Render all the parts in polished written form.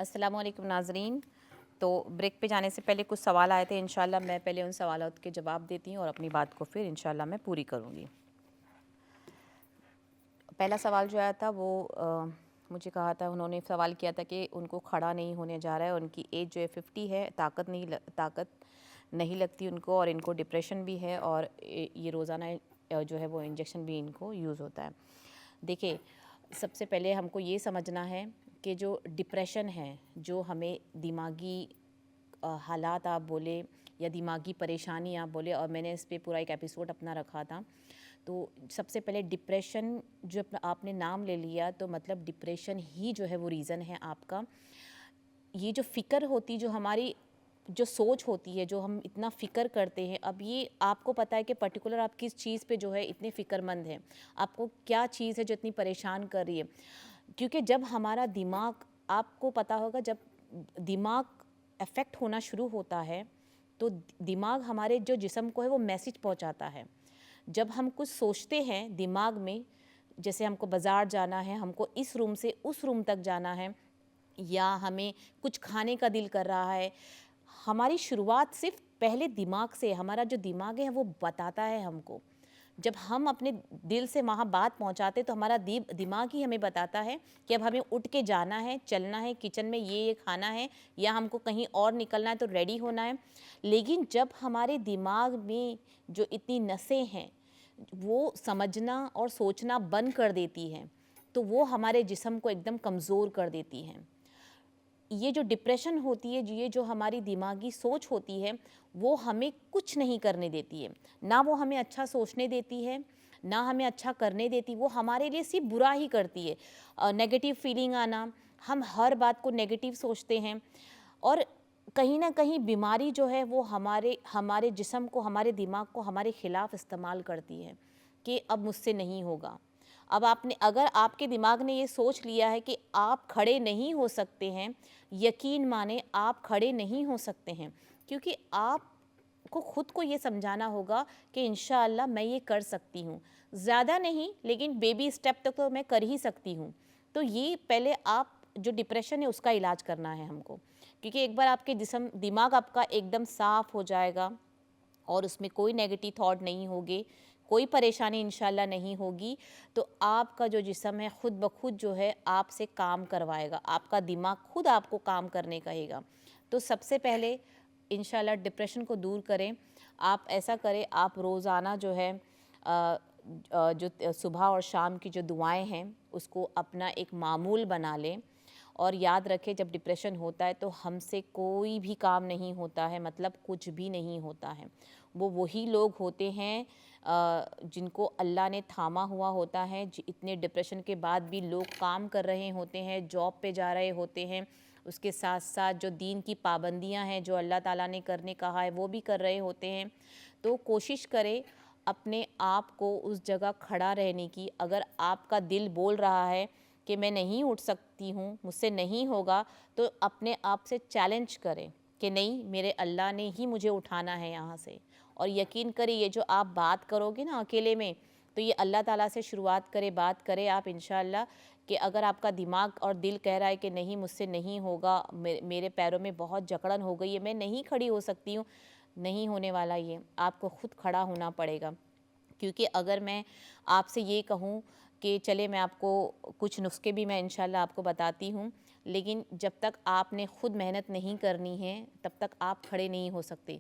अस्सलाम वालेकुम नाज़रीन। तो ब्रेक पे जाने से पहले कुछ सवाल आए थे, इंशाल्लाह मैं पहले उन सवालों के जवाब देती हूँ और अपनी बात को फिर इंशाल्लाह मैं पूरी करूँगी। पहला सवाल जो आया था वो मुझे कहा था, उन्होंने सवाल किया था कि उनको खड़ा नहीं होने जा रहा है, उनकी एज जो है 50 है, ताकत नहीं लगती उनको और इनको डिप्रेशन भी है और ये रोज़ाना जो है वो इंजेक्शन भी इनको यूज़ होता है। देखिए, सबसे पहले हमको ये समझना है कि जो डिप्रेशन है, जो हमें दिमागी हालात आप बोले या दिमागी परेशानी आप बोले, और मैंने इस पे पूरा एक एपिसोड अपना रखा था। तो सबसे पहले डिप्रेशन जो आपने नाम ले लिया, तो मतलब डिप्रेशन ही जो है वो रीज़न है आपका। ये जो फ़िक्र होती, जो हमारी जो सोच होती है, जो हम इतना फ़िक्र करते हैं, अब ये आपको पता है कि पर्टिकुलर आप किस चीज़ पे जो है इतने फ़िक्रमंद हैं, आपको क्या चीज़ है जो इतनी परेशान कर रही है। क्योंकि जब हमारा दिमाग, आपको पता होगा, जब दिमाग अफेक्ट होना शुरू होता है तो दिमाग हमारे जो जिस्म को है वो मैसेज पहुंचाता है। जब हम कुछ सोचते हैं दिमाग में, जैसे हमको बाज़ार जाना है, हमको इस रूम से उस रूम तक जाना है, या हमें कुछ खाने का दिल कर रहा है, हमारी शुरुआत सिर्फ पहले दिमाग से, हमारा जो दिमाग है वो बताता है हमको। जब हम अपने दिल से वहाँ बात पहुँचाते तो हमारा दिमाग ही हमें बताता है कि अब हमें उठ के जाना है, चलना है, किचन में ये खाना है, या हमको कहीं और निकलना है तो रेडी होना है। लेकिन जब हमारे दिमाग में जो इतनी नसें हैं वो समझना और सोचना बंद कर देती हैं, तो वो हमारे जिस्म को एकदम कमज़ोर कर देती हैं। ये जो डिप्रेशन होती है, ये जो हमारी दिमागी सोच होती है, वो हमें कुछ नहीं करने देती है। ना वो हमें अच्छा सोचने देती है, ना हमें अच्छा करने देती, वो हमारे लिए सिर्फ बुरा ही करती है। नेगेटिव फीलिंग आना, हम हर बात को नेगेटिव सोचते हैं, और कहीं ना कहीं बीमारी जो है वो हमारे हमारे जिस्म को, हमारे दिमाग को हमारे ख़िलाफ़ इस्तेमाल करती है कि अब मुझसे नहीं होगा। अब आपने, अगर आपके दिमाग ने ये सोच लिया है कि आप खड़े नहीं हो सकते हैं, यकीन माने आप खड़े नहीं हो सकते हैं, क्योंकि आपको ख़ुद को ये समझाना होगा कि इंशाअल्लाह मैं ये कर सकती हूँ। ज़्यादा नहीं, लेकिन बेबी स्टेप तक तो मैं कर ही सकती हूँ। तो ये पहले आप, जो डिप्रेशन है उसका इलाज करना है हमको, क्योंकि एक बार आपके दिमाग आपका एकदम साफ़ हो जाएगा और उसमें कोई नेगेटिव थॉट नहीं होगे, कोई परेशानी इंशाल्लाह नहीं होगी, तो आपका जो जिस्म है ख़ुद ब खुद जो है आपसे काम करवाएगा, आपका दिमाग खुद आपको काम करने कहेगा। तो सबसे पहले इंशाल्लाह डिप्रेशन को दूर करें। आप ऐसा करें, आप रोज़ाना जो है जो सुबह और शाम की जो दुआएं हैं उसको अपना एक मामूल बना लें। और याद रखें, जब डिप्रेशन होता है तो हमसे कोई भी काम नहीं होता है, मतलब कुछ भी नहीं होता है। वो वही लोग होते हैं जिनको अल्लाह ने थामा हुआ होता है। इतने डिप्रेशन के बाद भी लोग काम कर रहे होते हैं, जॉब पे जा रहे होते हैं, उसके साथ साथ जो दीन की पाबंदियां हैं, जो अल्लाह ताला ने करने कहा है, वो भी कर रहे होते हैं। तो कोशिश करें अपने आप को उस जगह खड़ा रहने की। अगर आपका दिल बोल रहा है कि मैं नहीं उठ सकती हूँ, मुझसे नहीं होगा, तो अपने आप से चैलेंज करें कि नहीं, मेरे अल्लाह ने ही मुझे उठाना है यहाँ से। और यकीन करिए, ये जो आप बात करोगे ना अकेले में, तो ये अल्लाह ताला से शुरुआत करें, बात करें आप इंशाअल्लाह, कि अगर आपका दिमाग और दिल कह रहा है कि नहीं, मुझसे नहीं होगा, मेरे पैरों में बहुत जकड़न हो गई है, मैं नहीं खड़ी हो सकती हूँ, नहीं होने वाला ये, आपको ख़ुद खड़ा होना पड़ेगा। क्योंकि अगर मैं आपसे ये कहूँ कि चले, मैं आपको कुछ नुस्खे भी मैं इंशाल्लाह आपको बताती हूँ, लेकिन जब तक आपने ख़ुद मेहनत नहीं करनी है तब तक आप खड़े नहीं हो सकते।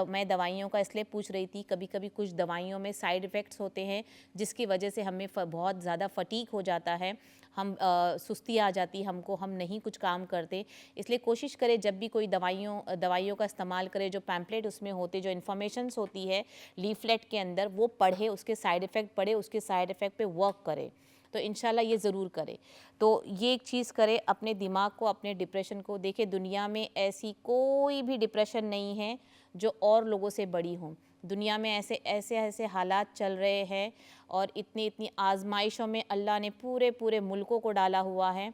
मैं दवाइयों का इसलिए पूछ रही थी, कभी कभी कुछ दवाइयों में साइड इफ़ेक्ट्स होते हैं जिसकी वजह से हमें बहुत ज़्यादा फटीग हो जाता है, हम सुस्ती आ जाती है हमको, हम नहीं कुछ काम करते। इसलिए कोशिश करें जब भी कोई दवाइयों का इस्तेमाल करें, जो पैम्पलेट उसमें होते, जो इन्फॉर्मेशंस होती है लीफलेट के अंदर, वो पढ़े, उसके साइड इफ़ेक्ट पढ़े, उसके साइड इफ़ेक्ट पे वर्क करे। तो इंशाल्लाह ये ज़रूर करे। तो ये एक चीज़ करे, अपने दिमाग को, अपने डिप्रेशन को। देखिए, दुनिया में ऐसी कोई भी डिप्रेशन नहीं है जो और लोगों से बड़ी हों। दुनिया में ऐसे ऐसे ऐसे हालात चल रहे हैं और इतनी इतनी आजमाइशों में अल्लाह ने पूरे पूरे मुल्कों को डाला हुआ है।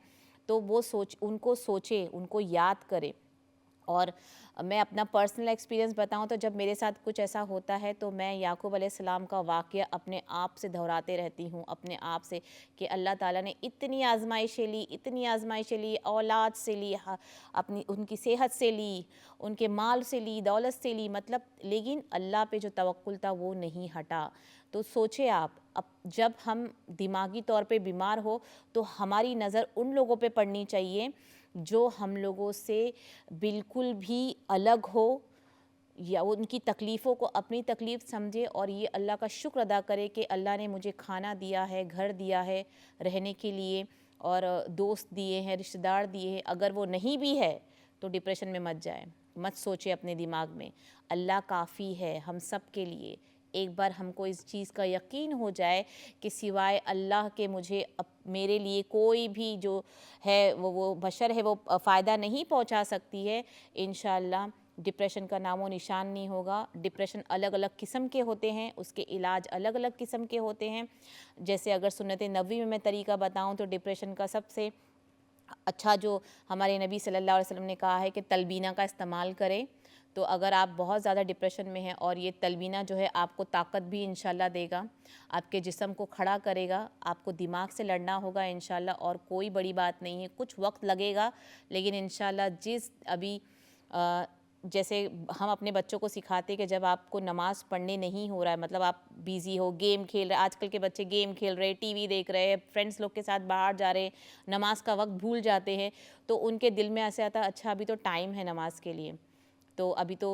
तो वो उनको सोचे, उनको याद करे और मैं अपना पर्सनल एक्सपीरियंस बताऊं तो जब मेरे साथ कुछ ऐसा होता है तो मैं याकूब अलैहिस्सलाम का वाक़या अपने आप से दोहराते रहती हूँ, अपने आप से, कि अल्लाह ताला ने इतनी आजमाइशें ली, इतनी आजमाइशें ली, औलाद से ली, अपनी उनकी सेहत से ली, उनके माल से ली, दौलत से ली, मतलब लेकिन अल्लाह पे जो तवक्कुल था वो नहीं हटा। तो सोचे आप, अब जब हम दिमागी तौर पे बीमार हो तो हमारी नज़र उन लोगों पे पड़नी चाहिए जो हम लोगों से बिल्कुल भी अलग हो, या उनकी तकलीफ़ों को अपनी तकलीफ़ समझे और ये अल्लाह का शुक्र अदा करे कि अल्लाह ने मुझे खाना दिया है, घर दिया है रहने के लिए, और दोस्त दिए हैं, रिश्तेदार दिए हैं। अगर वो नहीं भी है तो डिप्रेशन में मत जाए, मत सोचे अपने दिमाग में, अल्लाह काफ़ी है हम सब के लिए। एक बार हमको इस चीज़ का यकीन हो जाए कि सिवाय अल्लाह के मुझे मेरे लिए कोई भी जो है वो बशर है वो फ़ायदा नहीं पहुंचा सकती है, इंशाअल्लाह डिप्रेशन का नामो निशान नहीं होगा। डिप्रेशन अलग अलग किस्म के होते हैं, उसके इलाज अलग अलग किस्म के होते हैं। जैसे अगर सुन्नत नबवी में मैं तरीका बताऊं तो डिप्रेशन का सबसे अच्छा जो हमारे नबी सल्लल्लाहु अलैहि वसल्लम ने कहा है कि तलबीना का इस्तेमाल करें। तो अगर आप बहुत ज़्यादा डिप्रेशन में हैं, और ये तलबीना जो है आपको ताकत भी इंशाल्लाह देगा, आपके जिस्म को खड़ा करेगा, आपको दिमाग से लड़ना होगा इंशाल्लाह, और कोई बड़ी बात नहीं है, कुछ वक्त लगेगा लेकिन इंशाल्लाह जिस अभी जैसे हम अपने बच्चों को सिखाते कि जब आपको नमाज़ पढ़ने नहीं हो रहा है, मतलब आप बिज़ी हो, गेम खेल रहे, आजकल के बच्चे गेम खेल रहे, टीवी देख रहे हैं, फ्रेंड्स लोग के साथ बाहर जा रहे हैं, नमाज का वक्त भूल जाते हैं, तो उनके दिल में ऐसे आता है अच्छा अभी तो टाइम है नमाज के लिए, तो अभी तो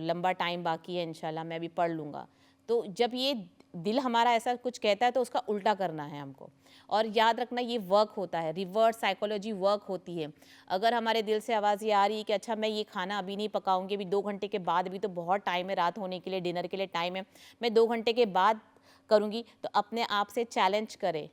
लंबा टाइम बाकी है, इंशाल्लाह मैं अभी पढ़ लूँगा। तो जब ये दिल हमारा ऐसा कुछ कहता है तो उसका उल्टा करना है हमको। और याद रखना ये वर्क होता है, रिवर्स साइकोलॉजी वर्क होती है। अगर हमारे दिल से आवाज़ ये आ रही है कि अच्छा मैं ये खाना अभी नहीं पकाऊंगी, अभी 2 घंटे के बाद, अभी तो बहुत टाइम है रात होने के लिए, डिनर के लिए टाइम है, मैं 2 घंटे के बाद करूँगी, तो अपने आप से चैलेंज करें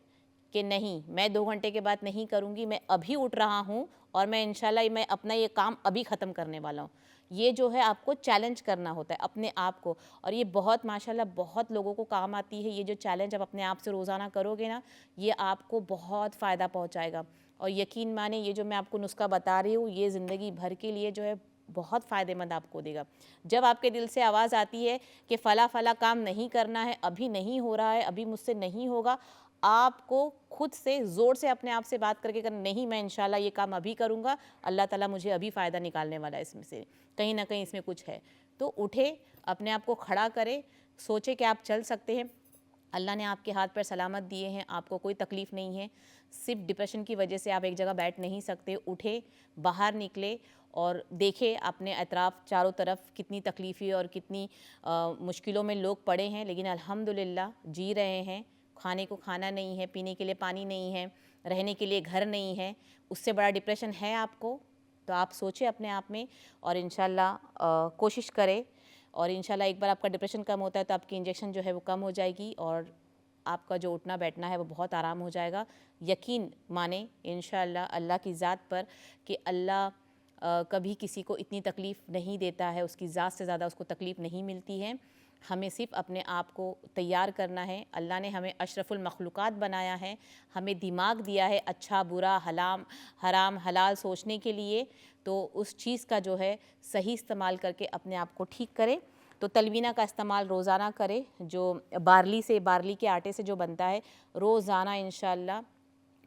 कि नहीं मैं 2 घंटे के बाद नहीं करूँगी, मैं अभी उठ रहा हूँ और मैं इंशाल्लाह मैं अपना ये काम अभी ख़त्म करने वाला हूँ। ये जो है आपको चैलेंज करना होता है अपने आप को, और ये बहुत माशाल्लाह बहुत लोगों को काम आती है। ये जो चैलेंज आप अपने आप से रोज़ाना करोगे ना, ये आपको बहुत फ़ायदा पहुँचाएगा। और यकीन माने ये जो मैं आपको नुस्खा बता रही हूँ, ये ज़िंदगी भर के लिए जो है बहुत फ़ायदेमंद आपको देगा। जब आपके दिल से आवाज़ आती है कि फ़ला फ़ला काम नहीं करना है, अभी नहीं हो रहा है, अभी मुझसे नहीं होगा, आपको खुद से ज़ोर से अपने आप से बात करके करना, नहीं मैं इंशाल्लाह ये काम अभी करूँगा, अल्लाह ताला मुझे अभी फ़ायदा निकालने वाला है इसमें से, कहीं ना कहीं इसमें कुछ है। तो उठे, अपने आप को खड़ा करें, सोचे कि आप चल सकते हैं, अल्लाह ने आपके हाथ पर सलामत दिए हैं, आपको कोई तकलीफ़ नहीं है, सिर्फ डिप्रेशन की वजह से आप एक जगह बैठ नहीं सकते। उठे, बाहर निकले और देखे अपने अतराफ़ चारों तरफ कितनी तकलीफ़ें और कितनी मुश्किलों में लोग पड़े हैं, लेकिन अल्हम्दुलिल्लाह जी रहे हैं। खाने को खाना नहीं है, पीने के लिए पानी नहीं है, रहने के लिए घर नहीं है, उससे बड़ा डिप्रेशन है आपको? तो आप सोचें अपने आप में, और इंशाल्लाह कोशिश करें, और इंशाल्लाह एक बार आपका डिप्रेशन कम होता है तो आपकी इंजेक्शन जो है वो कम हो जाएगी, और आपका जो उठना बैठना है वो बहुत आराम हो जाएगा। यकीन माने इंशाल्लाह अल्लाह की ज़ात पर कि अल्लाह कभी किसी को इतनी तकलीफ़ नहीं देता है, उसकी ज़ात से ज़्यादा उसको तकलीफ़ नहीं मिलती है। हमें सिर्फ अपने आप को तैयार करना है। अल्लाह ने हमें अशरफुल मखलूक़ात बनाया है, हमें दिमाग दिया है अच्छा बुरा हराम हलाल सोचने के लिए, तो उस चीज़ का जो है सही इस्तेमाल करके अपने आप को ठीक करें। तो तलवीना का इस्तेमाल रोज़ाना करें, जो बार्ली के आटे से जो बनता है, रोज़ाना इंशाअल्लाह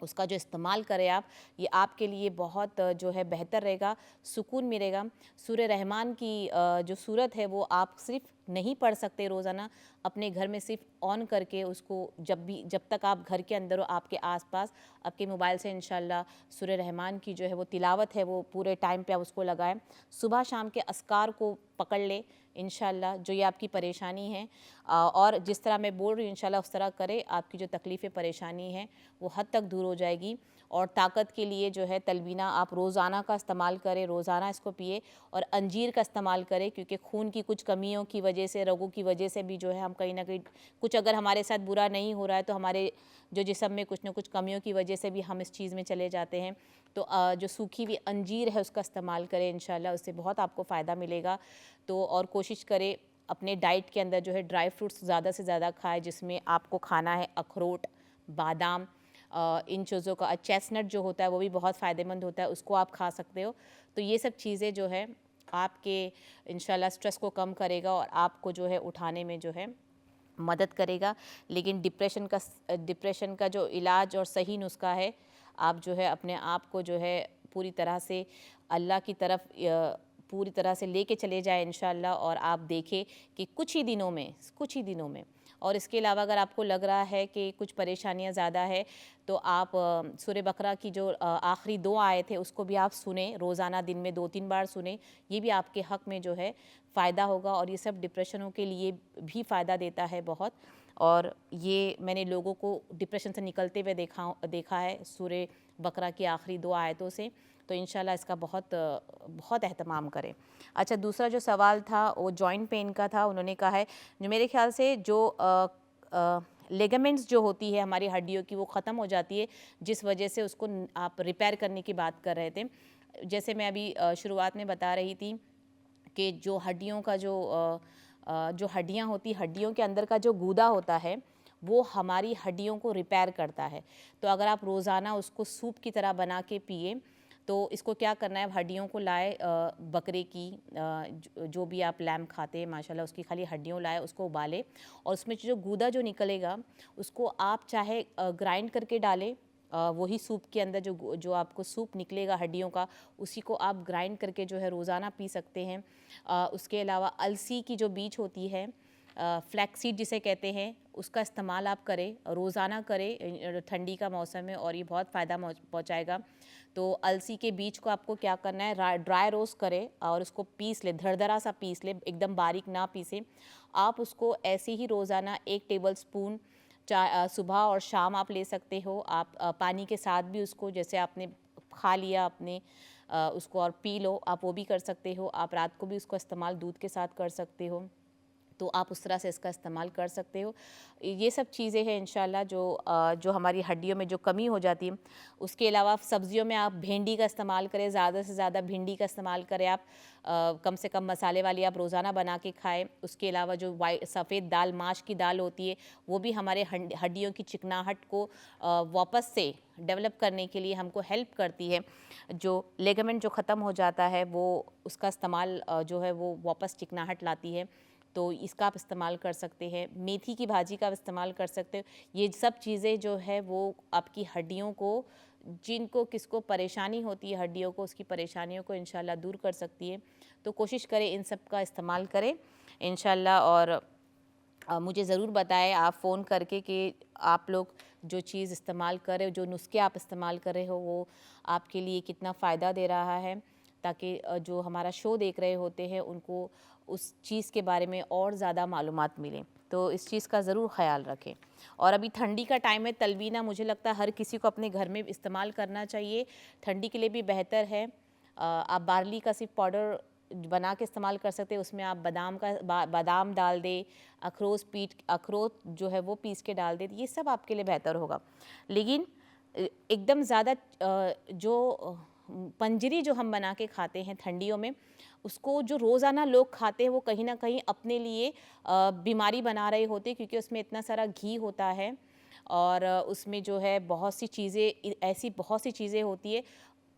उसका जो इस्तेमाल करें आप, ये आपके लिए बहुत जो है बेहतर रहेगा, सुकून मिलेगा। सूरह रहमान की जो सूरत है वो आप सिर्फ नहीं पढ़ सकते रोज़ाना, अपने घर में सिर्फ ऑन करके उसको जब तक आप घर के अंदर हो, आपके आसपास आपके मोबाइल से इंशाल्लाह सूरह रहमान की जो है वो तिलावत है वो पूरे टाइम पे आप उसको लगाएं। सुबह शाम के अस्कार को पकड़ ले इंशाल्लाह, जो ये आपकी परेशानी है और जिस तरह मैं बोल रही हूँ इंशाल्लाह उस तरह करें, आपकी जो तकलीफ़ें परेशानी है वो हद तक दूर हो जाएगी। और ताकत के लिए जो है तलबीना आप रोज़ाना का इस्तेमाल करें, रोज़ाना इसको पिए, और अंजीर का इस्तेमाल करें, क्योंकि खून की कुछ कमियों की वजह से, रगों की वजह से भी जो है हम कहीं ना कहीं कुछ अगर हमारे साथ बुरा नहीं हो रहा है तो हमारे जो जिस्म में कुछ ना कुछ कमियों की वजह से भी हम इस चीज़ में चले जाते हैं। तो जो सूखी हुई अंजीर है उसका इस्तेमाल करें, इंशाल्लाह उससे बहुत आपको फ़ायदा मिलेगा। तो और कोशिश करें अपने डाइट के अंदर जो है ड्राई फ्रूट्स ज़्यादा से ज़्यादा खाएं, जिसमें आपको खाना है अखरोट, बादाम, इन चीज़ों का, चेस्टनट जो होता है वो भी बहुत फ़ायदेमंद होता है, उसको आप खा सकते हो। तो ये सब चीज़ें जो है आपके इंशाल्लाह स्ट्रेस को कम करेगा और आपको जो है उठाने में जो है मदद करेगा। लेकिन डिप्रेशन का जो इलाज और सही नुस्खा है, आप जो है अपने आप को जो है पूरी तरह से अल्लाह की तरफ पूरी तरह से लेके चले जाए इंशाल्लाह, और आप देखें कि कुछ ही दिनों में और इसके अलावा अगर आपको लग रहा है कि कुछ परेशानियां ज़्यादा है तो आप सूरह बकरा की जो आखिरी 2 आयत थे उसको भी आप सुने, रोज़ाना दिन में 2-3 बार सुने। ये भी आपके हक़ में जो है फ़ायदा होगा और ये सब डिप्रेशनों के लिए भी फ़ायदा देता है बहुत। और ये मैंने लोगों को डिप्रेशन से निकलते हुए देखा है सूरह बकरा की आखिरी 2 आयतों से। तो इंशाल्लाह इसका बहुत एहतमाम करें। अच्छा, दूसरा जो सवाल था वो जॉइंट पेन का था। उन्होंने कहा है जो मेरे ख़्याल से जो लिगामेंट्स जो होती है हमारी हड्डियों की वो ख़त्म हो जाती है, जिस वजह से उसको आप रिपेयर करने की बात कर रहे थे। जैसे मैं अभी शुरुआत में बता रही थी कि जो हड्डियों का जो हड्डियाँ होती, हड्डियों के अंदर का जो गूदा होता है वो हमारी हड्डियों को रिपेयर करता है। तो अगर आप रोज़ाना उसको सूप की तरह बना के पिए तो इसको क्या करना है, हड्डियों को लाए बकरे की जो भी आप लैम्ब खाते हैं माशाल्लाह उसकी खाली हड्डियों लाए, उसको उबाले और उसमें जो गूदा जो निकलेगा उसको आप चाहे ग्राइंड करके डालें, वही सूप के अंदर जो आपको सूप निकलेगा हड्डियों का उसी को आप ग्राइंड करके जो है रोज़ाना पी सकते हैं। उसके अलावा अलसी की जो बीज होती है, फ्लैक्सीड जिसे कहते हैं, उसका इस्तेमाल आप करें, रोज़ाना करें ठंडी का मौसम है और ये बहुत फ़ायदा पहुँचाएगा। तो अलसी के बीज को आपको क्या करना है, ड्राई रोस्ट करें और उसको पीस ले, धड़धड़ा सा पीस ले, एकदम बारीक ना पीसें। आप उसको ऐसे ही रोज़ाना 1 टेबल स्पून सुबह और शाम आप ले सकते हो। आप पानी के साथ भी उसको, जैसे आपने खा लिया आपने उसको और पी लो, आप वो भी कर सकते हो। आप रात को भी उसको इस्तेमाल दूध के साथ कर सकते हो, तो आप उस तरह से इसका इस्तेमाल कर सकते हो। ये सब चीज़ें हैं इंशाल्लाह जो हमारी हड्डियों में जो कमी हो जाती है। उसके अलावा सब्ज़ियों में आप भिंडी का इस्तेमाल करें, ज़्यादा से ज़्यादा भिंडी का इस्तेमाल करें आप। कम से कम मसाले वाली आप रोज़ाना बना के खाएं। उसके अलावा जो सफ़ेद दाल, माश की दाल होती है, वो भी हमारे हड्डियों की चिकनाहट को वापस से डेवलप करने के लिए हमको हेल्प करती है। जो लिगामेंट जो ख़त्म हो जाता है वो उसका इस्तेमाल जो है वो वापस चिकनाहट लाती है, तो इसका आप इस्तेमाल कर सकते हैं। मेथी की भाजी का इस्तेमाल कर सकते हो। ये सब चीज़ें जो है वो आपकी हड्डियों को, जिनको किसको परेशानी होती है हड्डियों को, उसकी परेशानियों को इंशाल्लाह दूर कर सकती है। तो कोशिश करें इन सब का इस्तेमाल करें इंशाल्लाह। और मुझे ज़रूर बताएं आप फ़ोन करके कि आप लोग जो चीज़ इस्तेमाल कर रहे हो, जो नुस्खे आप इस्तेमाल कर रहे हो, वो आपके लिए कितना फ़ायदा दे रहा है, ताकि जो हमारा शो देख रहे होते हैं उनको उस चीज़ के बारे में और ज़्यादा मालूमात मिलें। तो इस चीज़ का ज़रूर ख़याल रखें। और अभी ठंडी का टाइम है, तलवीना मुझे लगता है हर किसी को अपने घर में इस्तेमाल करना चाहिए, ठंडी के लिए भी बेहतर है। आप बार्ली का सिर्फ पाउडर बना के इस्तेमाल कर सकते हैं, उसमें आप बादाम डाल दें, अखरोट जो है वो पीस के डाल दें, ये सब आपके लिए बेहतर होगा। लेकिन एकदम ज़्यादा जो पंजरी जो हम बना के खाते हैं ठंडियों में, उसको जो रोज़ाना लोग खाते हैं वो कहीं ना कहीं अपने लिए बीमारी बना रहे होते हैं, क्योंकि उसमें इतना सारा घी होता है और उसमें जो है बहुत सी चीज़ें होती है।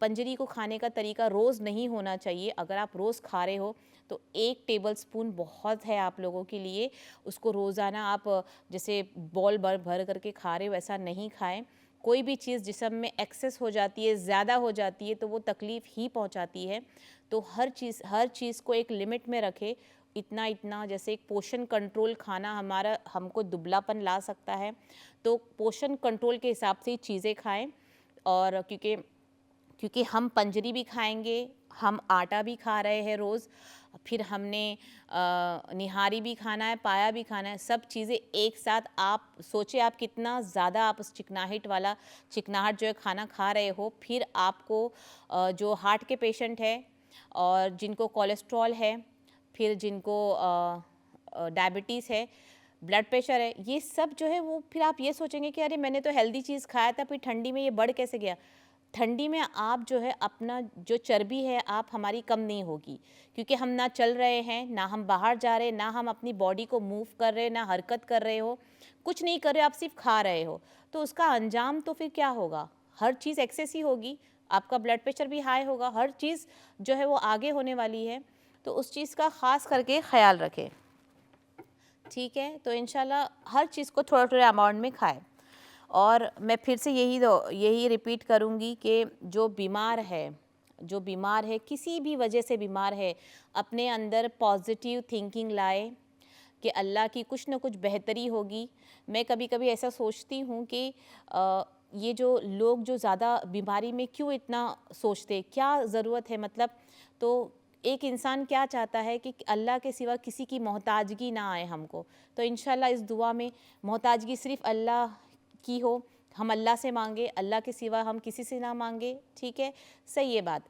पंजरी को खाने का तरीका रोज़ नहीं होना चाहिए। अगर आप रोज़ खा रहे हो तो 1 टेबल स्पून बहुत है आप लोगों के लिए। उसको रोज़ाना आप जैसे बॉल भर भर करके खा रहे हो वैसा नहीं खाएं। कोई भी चीज़ जिस्म में एक्सेस हो जाती है, ज़्यादा हो जाती है, तो वो तकलीफ़ ही पहुंचाती है। तो हर चीज़ को एक लिमिट में रखें। इतना जैसे एक पोषण कंट्रोल खाना हमको दुबलापन ला सकता है, तो पोषण कंट्रोल के हिसाब से ही चीज़ें खाएं। और क्योंकि हम पंजरी भी खाएंगे, हम आटा भी खा रहे हैं रोज़, फिर हमने निहारी भी खाना है, पाया भी खाना है, सब चीज़ें एक साथ। आप सोचे आप कितना ज़्यादा आप उस चिकनाहट जो है खाना खा रहे हो। फिर आपको जो हार्ट के पेशेंट है और जिनको कोलेस्ट्रॉल है, फिर जिनको डायबिटीज़ है, ब्लड प्रेशर है, ये सब जो है वो फिर आप ये सोचेंगे कि अरे मैंने तो हेल्दी चीज़ खाया था, फिर ठंडी में ये बढ़ कैसे गया। ठंडी में आप जो है अपना जो चर्बी है आप हमारी कम नहीं होगी, क्योंकि हम ना चल रहे हैं, ना हम बाहर जा रहे हैं, ना हम अपनी बॉडी को मूव कर रहे हैं, ना हरकत कर रहे हो, कुछ नहीं कर रहे हो, आप सिर्फ खा रहे हो। तो उसका अंजाम तो फिर क्या होगा? हर चीज़ एक्सेस ही होगी, आपका ब्लड प्रेशर भी हाई होगा, हर चीज़ जो है वो आगे होने वाली है। तो उस चीज़ का ख़ास करके ख्याल रखें, ठीक है? तो इंशाल्लाह हर चीज़ को थोड़ा-थोड़ा अमाउंट में खाएँ। और मैं फिर से यही रिपीट करूँगी कि जो बीमार है, किसी भी वजह से बीमार है, अपने अंदर पॉजिटिव थिंकिंग लाए कि अल्लाह की कुछ न कुछ बेहतरी होगी। मैं कभी-कभी ऐसा सोचती हूँ कि ये जो लोग जो ज़्यादा बीमारी में क्यों इतना सोचते, क्या ज़रूरत है मतलब? तो एक इंसान क्या चाहता है कि अल्लाह के सिवा किसी की मोहताजगी ना आए हमको। तो इंशाल्लाह इस दुआ में मोहताजगी सिर्फ़ अल्लाह की हो, हम अल्लाह से मांगे, अल्लाह के सिवा हम किसी से ना मांगे, ठीक है? सही है बात।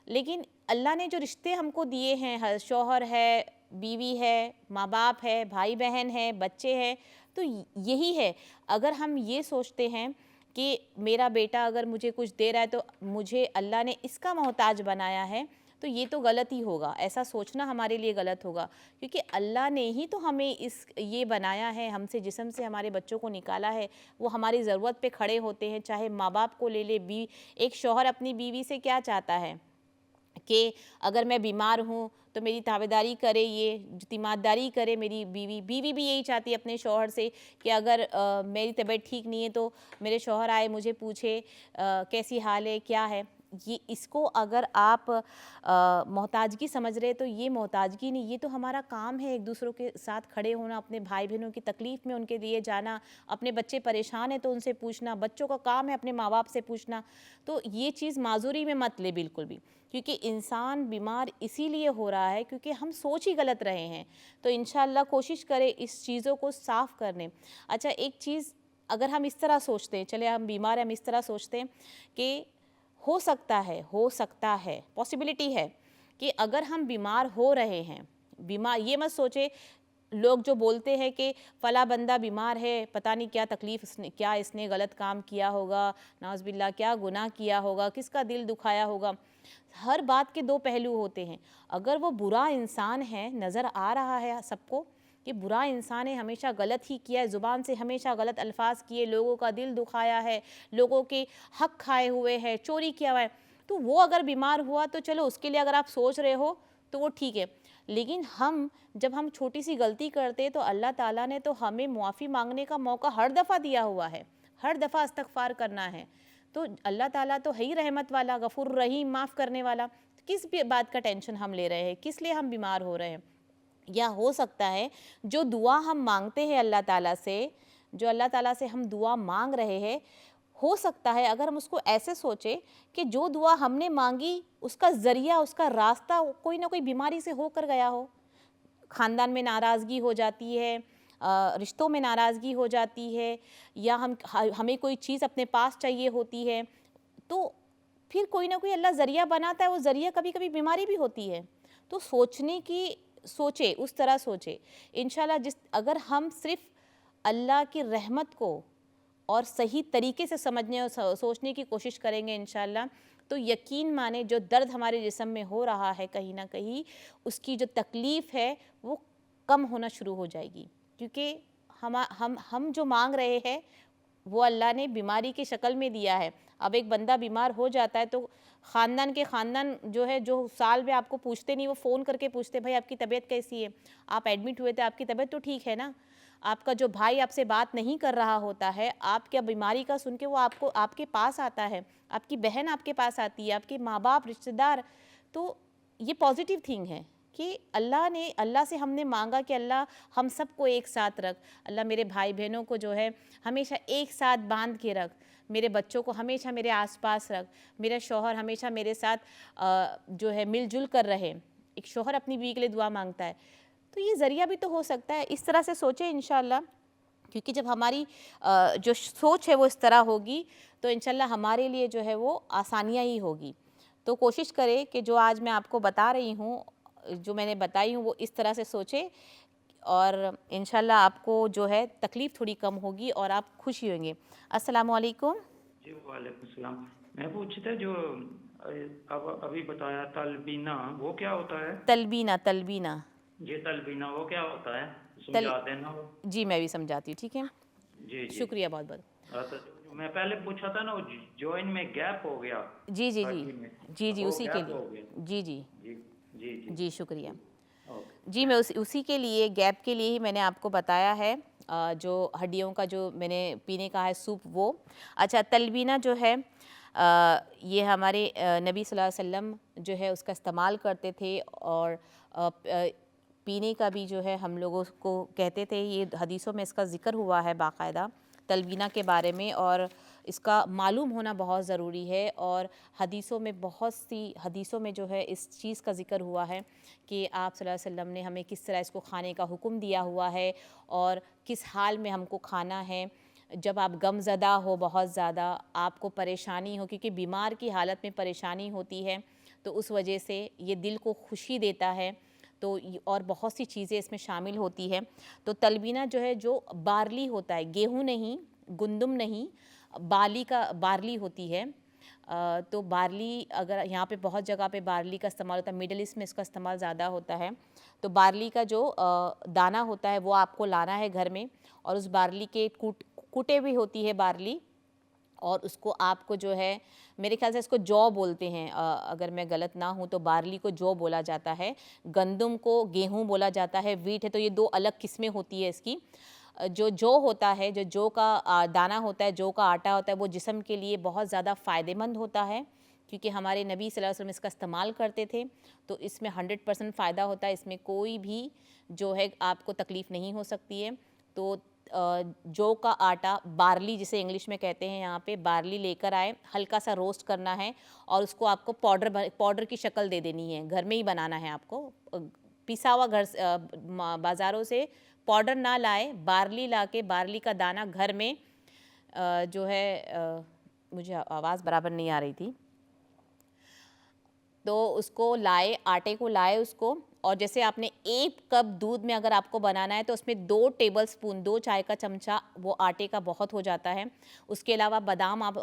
लेकिन अल्लाह ने जो रिश्ते हमको दिए हैं, शौहर है, बीवी है, माँ बाप है, भाई बहन है, बच्चे हैं, तो यही है। अगर हम ये सोचते हैं कि मेरा बेटा अगर मुझे कुछ दे रहा है तो मुझे अल्लाह ने इसका मोहताज बनाया है, तो ये तो गलत ही होगा। ऐसा सोचना हमारे लिए गलत होगा, क्योंकि अल्लाह ने ही तो हमें ये बनाया है, हमसे जिस्म से हमारे बच्चों को निकाला है। वो हमारी ज़रूरत पे खड़े होते हैं, चाहे माँ बाप को ले ले। एक शौहर अपनी बीवी से क्या चाहता है कि अगर मैं बीमार हूँ तो मेरी ताबेदारी करे, ये तीमारदारी करे मेरी बीवी। बीवी भी यही चाहती है अपने शौहर से कि अगर मेरी तबीयत ठीक नहीं है तो मेरे शौहर आए, मुझे पूछे कैसी हाल है, क्या है। ये इसको अगर आप मोहताजगी समझ रहे तो ये मोहताजगी नहीं, ये तो हमारा काम है एक दूसरों के साथ खड़े होना, अपने भाई बहनों की तकलीफ़ में उनके लिए जाना, अपने बच्चे परेशान हैं तो उनसे पूछना, बच्चों का काम है अपने माँ बाप से पूछना। तो ये चीज़ माजूरी में मत ले बिल्कुल भी, क्योंकि इंसान बीमार इसीलिए हो रहा है क्योंकि हम सोच ही गलत रहे हैं। तो इंशाल्लाह कोशिश करें इस चीज़ों को साफ़ करने। अच्छा, एक चीज़ अगर हम इस तरह सोचते हैं, चले हम बीमार हैं, हम इस तरह सोचते हैं कि हो सकता है, पॉसिबिलिटी है कि अगर हम बीमार हो रहे हैं, बीमार ये मत सोचे। लोग जो बोलते हैं कि फ़ला बंदा बीमार है, पता नहीं क्या तकलीफ़ इसने गलत काम किया होगा, नाउज़ुबिल्लाह क्या गुनाह किया होगा, किसका दिल दुखाया होगा। हर बात के दो पहलू होते हैं। अगर वो बुरा इंसान है, नज़र आ रहा है सबको कि बुरा इंसान है, हमेशा गलत ही किया है, ज़ुबान से हमेशा गलत अल्फाज किए, लोगों का दिल दुखाया है, लोगों के हक खाए हुए है, चोरी किया हुआ है, तो वो अगर बीमार हुआ तो चलो उसके लिए अगर आप सोच रहे हो तो वो ठीक है। लेकिन जब हम छोटी सी गलती करते तो अल्लाह ताला ने तो हमें मुआफ़ी मांगने का मौका हर दफ़ा दिया हुआ है, हर दफ़ा इस्तग़फ़ार करना है। तो अल्लाह ताला तो है ही रहमत वाला, गफ़ूर रहीम, माफ़ करने वाला। किस भी बात का टेंशन हम ले रहे हैं, किस लिए हम बीमार हो रहे हैं? या हो सकता है जो दुआ हम मांगते हैं अल्लाह ताला से, जो अल्लाह ताला से हम दुआ मांग रहे हैं, हो सकता है अगर हम उसको ऐसे सोचें कि जो दुआ हमने मांगी उसका ज़रिया, उसका रास्ता कोई ना कोई बीमारी से होकर गया हो। ख़ानदान में नाराज़गी हो जाती है, रिश्तों में नाराज़गी हो जाती है, या हमें कोई चीज़ अपने पास चाहिए होती है, तो फिर कोई ना कोई अल्लाह ज़रिया बनाता है, वो ज़रिया कभी-कभी बीमारी भी होती है। तो सोचे, उस तरह सोचे। इंशाल्लाह अगर हम सिर्फ़ अल्लाह की रहमत को और सही तरीके से समझने और सोचने की कोशिश करेंगे इंशाल्लाह, तो यकीन माने जो दर्द हमारे जिस्म में हो रहा है कहीं ना कहीं, उसकी जो तकलीफ़ है वो कम होना शुरू हो जाएगी। क्योंकि हम जो मांग रहे हैं वो अल्लाह ने बीमारी की शक्ल में दिया है। अब एक बंदा बीमार हो जाता है तो ख़ानदान जो है, जो साल में आपको पूछते नहीं, वो फ़ोन करके पूछते भाई आपकी तबीयत कैसी है, आप एडमिट हुए थे, आपकी तबीयत तो ठीक है ना। आपका जो भाई आपसे बात नहीं कर रहा होता है, आप क्या बीमारी का सुन के वो आपके पास आता है, आपकी बहन आपके पास आती है, आपके माँ बाप, रिश्तेदार। तो ये पॉजिटिव थिंग है कि अल्लाह से हमने मांगा कि अल्लाह हम सबको एक साथ रख, अल्लाह मेरे भाई बहनों को जो है हमेशा एक साथ बांध के रख, मेरे बच्चों को हमेशा मेरे आसपास रख, मेरा शौहर हमेशा मेरे साथ जो है मिलजुल कर रहे। एक शौहर अपनी बीवी के लिए दुआ मांगता है, तो ये ज़रिया भी तो हो सकता है। इस तरह से सोचें इंशाल्लाह, क्योंकि जब हमारी जो सोच है वो इस तरह होगी तो इंशाल्लाह हमारे लिए जो है वो आसानियाँ ही होगी। तो कोशिश करें कि जो आज मैं आपको बता रही हूँ, जो मैंने बताई हूँ, वो इस तरह से सोचें और इंशाल्लाह आपको जो है तकलीफ़ थोड़ी कम होगी और आप खुशी होंगे। अस्सलामु अलैकुम। जी वालेकुम सलाम। मैं पूछता जो अब अभी बताया तलबीना, वो क्या होता है? तलबीना। ये तलबीना वो क्या होता है, तल समझाते हैं ना वो? जी, मैं भी समझाती हूँ, ठीक है? जी जी। शुक्रिया बहुत बहुत। हाँ, तो मैं पहले पूछा था ना, वो जॉइन में गैप हो गया जी जी जी हड्डी में, जी जी, वो उसी के गैप हो लिए। गया। जी जी जी जी जी। जी, शुक्रिया। ओके। जी, मैं उसी के लिए, गैप के लिए ही मैंने आपको बताया है जो हड्डियों का जो मैंने पीने का है सूप वो। अच्छा, तलबीना जो है ये हमारे नबी सल्लल्लाहु अलैहि वसल्लम जो है उसका इस्तेमाल करते थे, और पीने का भी जो है हम लोगों को कहते थे। ये हदीसों में इसका ज़िक्र हुआ है बाकायदा तलबीना के बारे में, और इसका मालूम होना बहुत ज़रूरी है। और हदीसों में, बहुत सी हदीसों में जो है इस चीज़ का ज़िक्र हुआ है कि आप सल्लल्लाहु अलैहि वसल्लम ने हमें किस तरह इसको खाने का हुक्म दिया हुआ है, और किस हाल में हमको खाना है। जब आप गमज़दा हो, बहुत ज़्यादा आपको परेशानी हो, क्योंकि बीमार की हालत में परेशानी होती है, तो उस वजह से ये दिल को खुशी देता है। तो और बहुत सी चीज़ें इसमें शामिल होती है। तो तलबीना जो है, जो बार्ली होता है, गेहूँ नहीं, गुंदुम नहीं, बार्ली होती है। तो बार्ली, अगर यहाँ पे बहुत जगह पे बार्ली का इस्तेमाल होता है, मिडल ईस्ट में इसका इस्तेमाल ज़्यादा होता है। तो बार्ली का जो दाना होता है वो आपको लाना है घर में, और उस बार्ली के कूटे भी होती है बार्ली, और उसको आपको जो है, मेरे ख्याल से इसको जौ बोलते हैं, अगर मैं गलत ना हूँ तो बार्ली को जौ बोला जाता है, गंदुम को गेहूँ बोला जाता है, वीट है। तो ये दो अलग किस्में होती है इसकी। जो जौ होता है, जो जौ का दाना होता है, जौ का आटा होता है, वो जिस्म के लिए बहुत ज़्यादा फ़ायदेमंद होता है, क्योंकि हमारे नबी सल्लल्लाहु अलैहि वसल्लम इसका इस्तेमाल करते थे। तो इसमें 100% फ़ायदा होता है, इसमें कोई भी जो है आपको तकलीफ़ नहीं हो सकती है। तो जौ का आटा, बार्ली जिसे इंग्लिश में कहते हैं, यहाँ पे बार्ली लेकर आए, हल्का सा रोस्ट करना है, और उसको आपको पाउडर की शक्ल दे देनी है। घर में ही बनाना है आपको, पिसा हुआ बाज़ारों से पाउडर ना लाए, बार्ली लाके, बार्ली का दाना घर में जो है मुझे आवाज़ बराबर नहीं आ रही थी, तो उसको लाए, आटे को लाए उसको, और जैसे आपने 1 कप दूध में अगर आपको बनाना है तो उसमें 2 टेबलस्पून, 2 चाय का चमचा वो आटे का बहुत हो जाता है। उसके अलावा बादाम, आप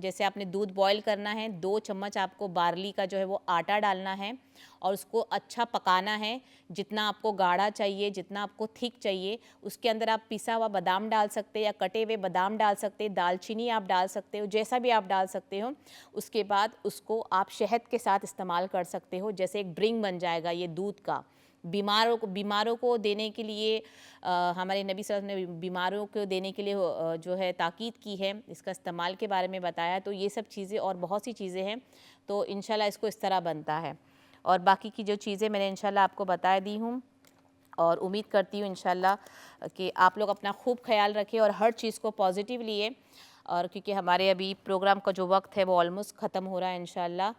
जैसे आपने दूध बॉयल करना है, 2 चम्मच आपको बार्ली का जो है वो आटा डालना है, और उसको अच्छा पकाना है, जितना आपको गाढ़ा चाहिए, जितना आपको थिक चाहिए। उसके अंदर आप पिसा हुआ बादाम डाल सकते हैं, या कटे हुए बादाम डाल सकते हैं, दालचीनी आप डाल सकते हो, जैसा भी आप डाल सकते हो। उसके बाद उसको आप शहद के साथ इस्तेमाल कर सकते हो, जैसे एक ड्रिंक बन जाएगा ये दूध का। बीमारों को देने के लिए हमारे नबी सल्लल्लाहु अलैहि वसल्लम ने बीमारों को देने के लिए जो है ताकीद की है, इसका इस्तेमाल के बारे में बताया। तो ये सब चीज़ें और बहुत सी चीज़ें हैं, तो इंशाल्लाह इसको इस तरह बनता है। और बाकी की जो चीज़ें मैंने इंशाल्लाह आपको बता दी हूँ, और उम्मीद करती हूँ इंशाल्लाह कि आप लोग अपना खूब ख्याल रखें और हर चीज़ को पॉजिटिव लिए। और क्योंकि हमारे अभी प्रोग्राम का जो वक्त है वो ऑलमोस्ट ख़त्म हो रहा है इंशाल्लाह,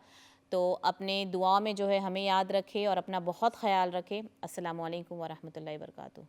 तो अपने दुआ में जो है हमें याद रखें और अपना बहुत ख्याल रखें। अस्सलामु अलैकुम व रहमतुल्लाहि व बरकातुहू।